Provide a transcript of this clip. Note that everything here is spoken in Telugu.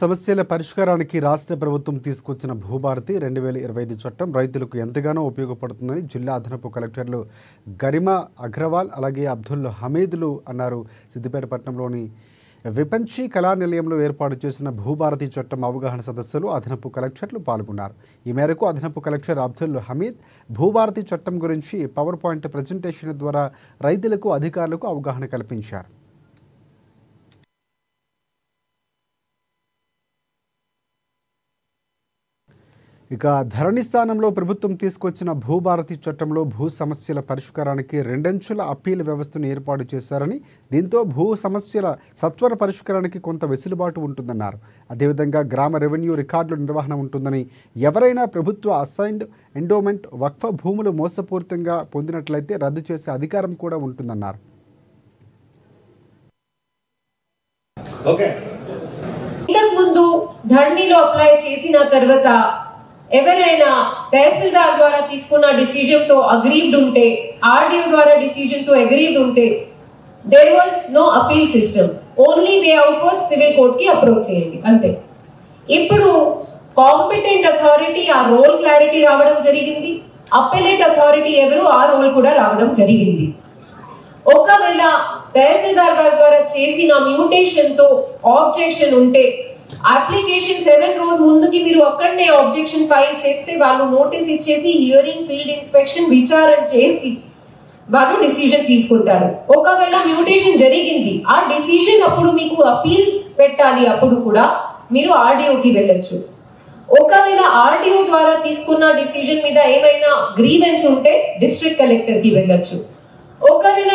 సమస్యల పరిష్కారానికి రాష్ట్ర ప్రభుత్వం తీసుకొచ్చిన భూభారతి 2025 చట్టం రైతులకు ఎంతగానో ఉపయోగపడుతుందని జిల్లా అదనపు కలెక్టర్లు గరిమా అగ్రవాల్ అలాగే అబ్దుల్ హమీద్లు అన్నారు. సిద్దిపేట పట్టణంలోని విపంచి కళా నిలయంలో ఏర్పాటు చేసిన భూభారతి చట్టం అవగాహన సదస్సులో అదనపు కలెక్టర్లు పాల్గొన్నారు. ఈ మేరకు అదనపు కలెక్టర్ అబ్దుల్ హమీద్ భూభారతి చట్టం గురించి పవర్ పాయింట్ ప్రజెంటేషన్ ద్వారా రైతులకు అధికారులకు అవగాహన కల్పించారు. ఇక ధరణి స్థానంలో ప్రభుత్వం తీసుకొచ్చిన భూభారతి చట్టంలో భూ సమస్యల పరిష్కారానికి రెండంచుల అప్పీల్ వ్యవస్థను ఏర్పాటు చేశారని, దీంతో భూ సమస్యల సత్వర పరిష్కారానికి కొంత వెసులుబాటు ఉంటుందన్నారు. అదేవిధంగా గ్రామ రెవెన్యూ రికార్డుల నిర్వహణ ఉంటుందని, ఎవరైనా ప్రభుత్వ అసైన్డ్ ఎండోమెంట్ వక్ఫ్ భూములు మోసపూరితంగా పొందినట్లయితే రద్దు చేసే అధికారం కూడా ఉంటుందన్నారు. ఇంతకుముందు ధరణిలో అప్లై చేసిన తర్వాత ఎవరైనా తహసీల్దార్ ద్వారా తీసుకున్న డిసిజన్ తో అగ్రీవ్డ్ ఉంటే, ఆర్డీఓ ద్వారా డిసిజన్ తో అగ్రీవ్డ్ ఉంటే there was no appeal system. Only way out was civil court కి అప్రోచ్ చేయండి అంతే. ఇప్పుడు కాంపిటెంట్ అథారిటీ ఆ రోల్ క్లారిటీ రావడం జరిగింది. అప్పెలేట్ అథారిటీ ఎవరు ఆ రోల్ కూడా రావడం జరిగింది. ఒకవేళ తహసీల్దార్ గారి ద్వారా చేసిన మ్యూటేషన్ తో ఆబ్జెక్షన్ ఉంటే అప్లికేషన్ 7 రోజు ముందుకి మీరు అక్కడనే ఆబ్జెక్షన్ ఫైల్ చేస్తే వాళ్ళు నోటీస్ ఇచ్చేసి హియరింగ్, ఫీల్డ్ ఇన్స్పెక్షన్, విచారణ చేసి వాళ్ళు డిసిజన్ తీసుకుంటారు. ఒకవేళ మ్యూటేషన్ జరిగింది, ఆ డిసిజన్ అప్పుడు మీకు అపీల్ పెట్టాలి, అప్పుడు కూడా మీరు ఆర్డీఓకి వెళ్ళొచ్చు. ఒకవేళ ఆర్డీఓ ద్వారా తీసుకున్న డిసిజన్ మీద ఏమైనా గ్రీవెన్స్ ఉంటే డిస్ట్రిక్ట్ కలెక్టర్ కి వెళ్ళొచ్చు. ఒకవేళ